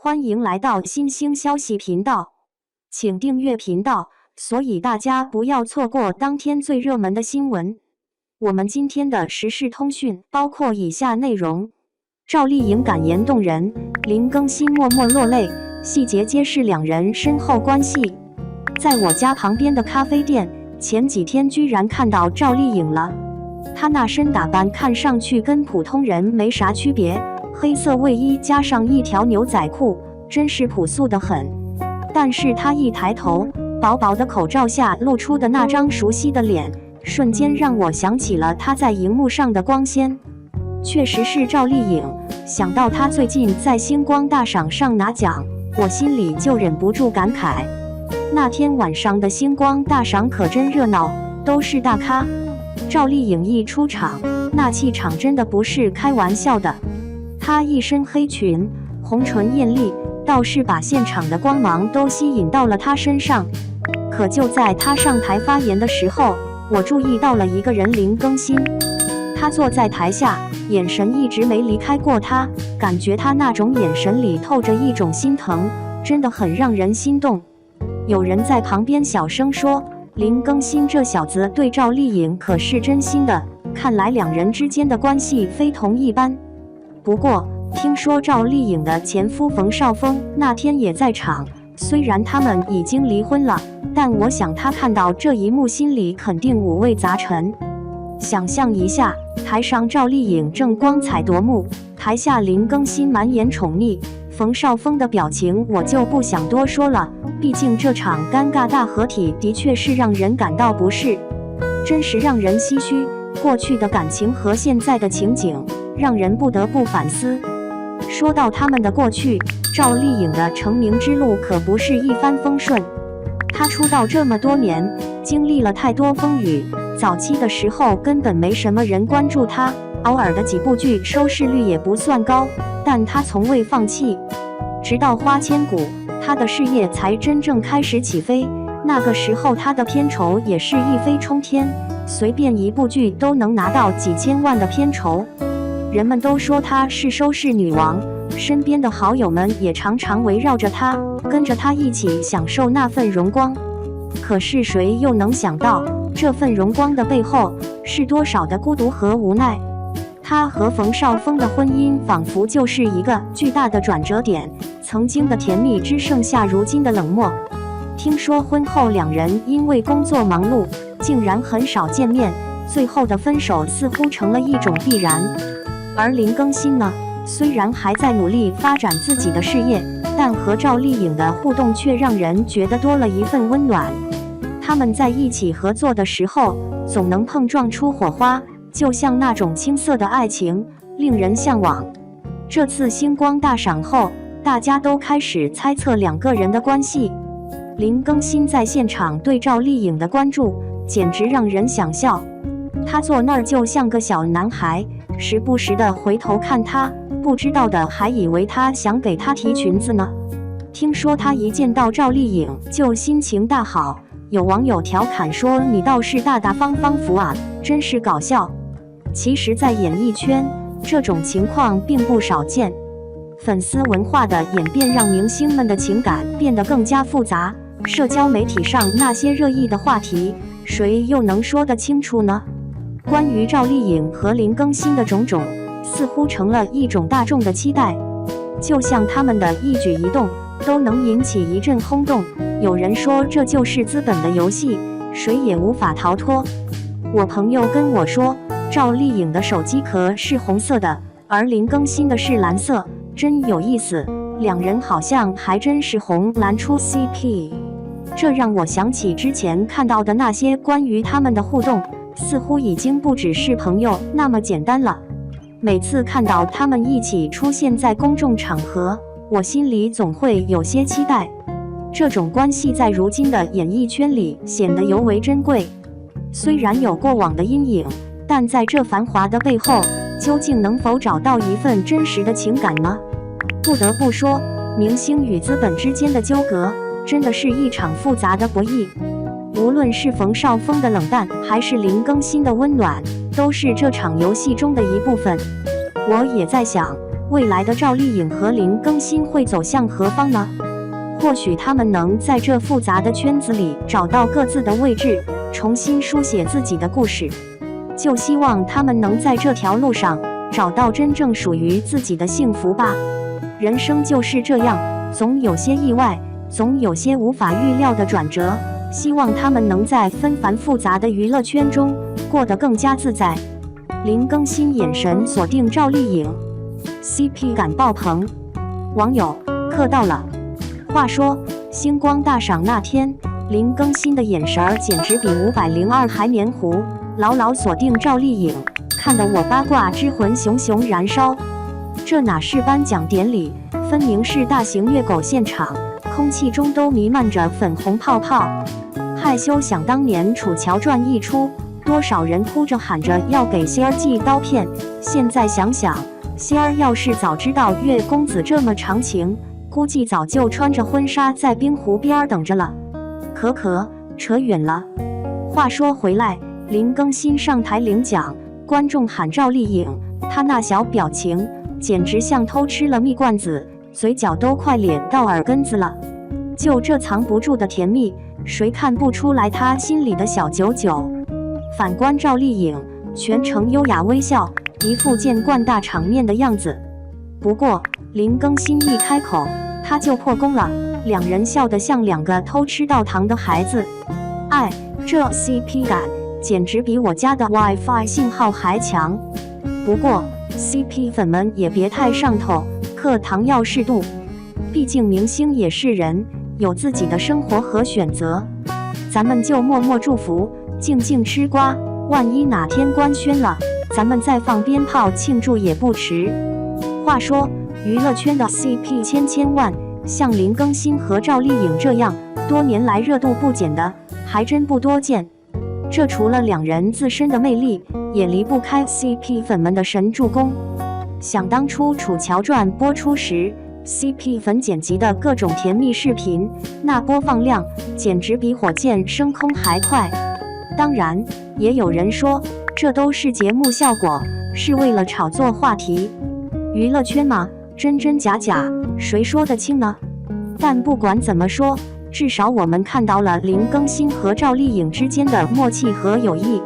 欢迎来到新兴消息频道，请订阅频道，所以大家不要错过当天最热门的新闻。我们今天的时事通讯包括以下内容：赵丽颖感言动人，林更新默默落泪，细节揭示两人深厚关系。在我家旁边的咖啡店，前几天居然看到赵丽颖了。她那身打扮看上去跟普通人没啥区别，黑色卫衣加上一条牛仔裤，真是朴素得很。但是她一抬头，薄薄的口罩下露出的那张熟悉的脸，瞬间让我想起了她在荧幕上的光鲜。确实是赵丽颖，想到她最近在星光大赏上拿奖，我心里就忍不住感慨。那天晚上的星光大赏可真热闹，都是大咖。赵丽颖一出场，那气场真的不是开玩笑的。她一身黑裙，红唇艳丽，倒是把现场的光芒都吸引到了她身上。可就在她上台发言的时候，我注意到了一个人林更新。他坐在台下，眼神一直没离开过她，感觉他那种眼神里透着一种心疼，真的很让人心动。有人在旁边小声说，林更新这小子对赵丽颖可是真心的，看来两人之间的关系非同一般。不过听说赵丽颖的前夫冯绍峰那天也在场，虽然他们已经离婚了，但我想他看到这一幕心里肯定五味杂陈。想象一下，台上赵丽颖正光彩夺目，台下林更新满眼宠溺，冯绍峰的表情我就不想多说了，毕竟这场尴尬大合体的确是让人感到不适，真是让人唏嘘。过去的感情和现在的情景，让人不得不反思。说到他们的过去，赵丽颖的成名之路可不是一帆风顺。她出道这么多年，经历了太多风雨，早期的时候根本没什么人关注她，偶尔的几部剧收视率也不算高，但她从未放弃。直到《花千骨》，她的事业才真正开始起飞。那个时候她的片酬也是一飞冲天，随便一部剧都能拿到几千万的片酬。人们都说她是收视女王，身边的好友们也常常围绕着她，跟着她一起享受那份荣光。可是谁又能想到，这份荣光的背后是多少的孤独和无奈？她和冯绍峰的婚姻仿佛就是一个巨大的转折点，曾经的甜蜜只剩下如今的冷漠。听说婚后两人因为工作忙碌，竟然很少见面，最后的分手似乎成了一种必然。而林更新呢，虽然还在努力发展自己的事业，但和赵丽颖的互动却让人觉得多了一份温暖。他们在一起合作的时候，总能碰撞出火花，就像那种青涩的爱情，令人向往。这次星光大赏后，大家都开始猜测两个人的关系。林更新在现场对赵丽颖的关注，简直让人想笑。他坐那儿就像个小男孩，时不时地回头看她，不知道的还以为他想给她提裙子呢。听说他一见到赵丽颖就心情大好，有网友调侃说，你倒是大大方方服啊，真是搞笑。其实在演艺圈，这种情况并不少见。粉丝文化的演变让明星们的情感变得更加复杂，社交媒体上那些热议的话题，谁又能说得清楚呢？关于赵丽颖和林更新的种种，似乎成了一种大众的期待，就像他们的一举一动都能引起一阵轰动。有人说这就是资本的游戏，谁也无法逃脱。我朋友跟我说，赵丽颖的手机壳是红色的，而林更新的是蓝色，真有意思，两人好像还真是红蓝出 CP。 这让我想起之前看到的那些关于他们的互动，似乎已经不只是朋友那么简单了。每次看到他们一起出现在公众场合，我心里总会有些期待。这种关系在如今的演艺圈里显得尤为珍贵。虽然有过往的阴影，但在这繁华的背后，究竟能否找到一份真实的情感呢？不得不说，明星与资本之间的纠葛，真的是一场复杂的博弈。无论是冯绍峰的冷淡，还是林更新的温暖，都是这场游戏中的一部分。我也在想，未来的赵丽颖和林更新会走向何方呢？或许他们能在这复杂的圈子里找到各自的位置，重新书写自己的故事。就希望他们能在这条路上找到真正属于自己的幸福吧。人生就是这样，总有些意外，总有些无法预料的转折。希望他们能在纷繁复杂的娱乐圈中过得更加自在。林更新眼神锁定赵丽颖 ，CP 感爆棚。网友磕到了。话说星光大赏那天，林更新的眼神儿简直比502还黏糊，牢牢锁定赵丽颖，看得我八卦之魂熊熊燃烧。这哪是颁奖典礼，分明是大型虐狗现场，空气中都弥漫着粉红泡泡。害羞想当年《楚乔传》一出，多少人哭着喊着要给仙儿寄刀片。现在想想，仙儿要是早知道岳公子这么长情，估计早就穿着婚纱在冰湖边等着了。可扯远了。话说回来，林更新上台领奖，观众喊赵丽颖，他那小表情简直像偷吃了蜜罐子，嘴角都快咧到耳根子了。就这藏不住的甜蜜，谁看不出来他心里的小九九？反观赵丽颖，全程优雅微笑，一副见惯大场面的样子。不过林更新一开口，他就破功了，两人笑得像两个偷吃到糖的孩子。这 CP 感简直比我家的 WiFi 信号还强。不过 CP 粉们也别太上头，嗑糖要适度，毕竟明星也是人，有自己的生活和选择。咱们就默默祝福，静静吃瓜，万一哪天官宣了，咱们再放鞭炮庆祝也不迟。话说娱乐圈的 CP 千万，像林更新和赵丽颖这样多年来热度不减的还真不多见。这除了两人自身的魅力，也离不开 CP 粉们的神助攻。想当初《楚乔传》播出时， CP 粉剪辑的各种甜蜜视频，那播放量简直比火箭升空还快。当然也有人说这都是节目效果，是为了炒作话题。娱乐圈嘛，真真假假，谁说得清呢？但不管怎么说，至少我们看到了林更新和赵丽颖之间的默契和友谊。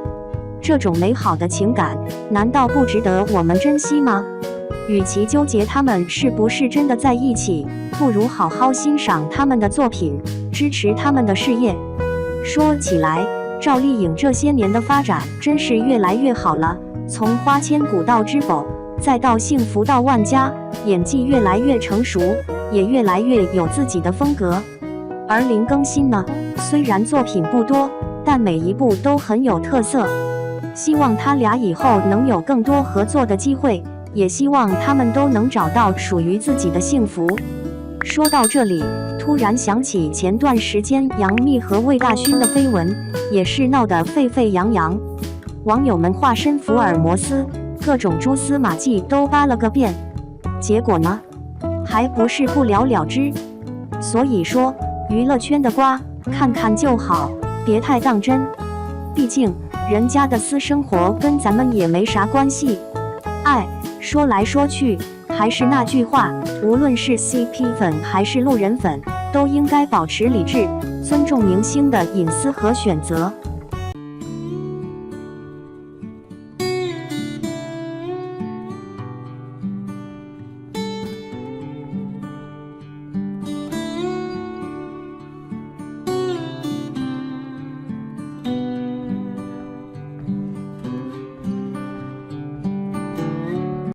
这种美好的情感，难道不值得我们珍惜吗？与其纠结他们是不是真的在一起，不如好好欣赏他们的作品，支持他们的事业。说起来，赵丽颖这些年的发展真是越来越好了，从花千骨到知否，再到幸福到万家，演技越来越成熟，也越来越有自己的风格。而林更新呢，虽然作品不多，但每一部都很有特色。希望他俩以后能有更多合作的机会，也希望他们都能找到属于自己的幸福。说到这里，突然想起前段时间杨幂和魏大勋的绯闻，也是闹得沸沸扬扬，网友们化身福尔摩斯，各种蛛丝马迹都扒了个遍。结果呢，还不是不了了之。所以说，娱乐圈的瓜看看就好，别太当真，毕竟人家的私生活跟咱们也没啥关系。说来说去还是那句话，无论是 CP 粉还是路人粉，都应该保持理智，尊重明星的隐私和选择。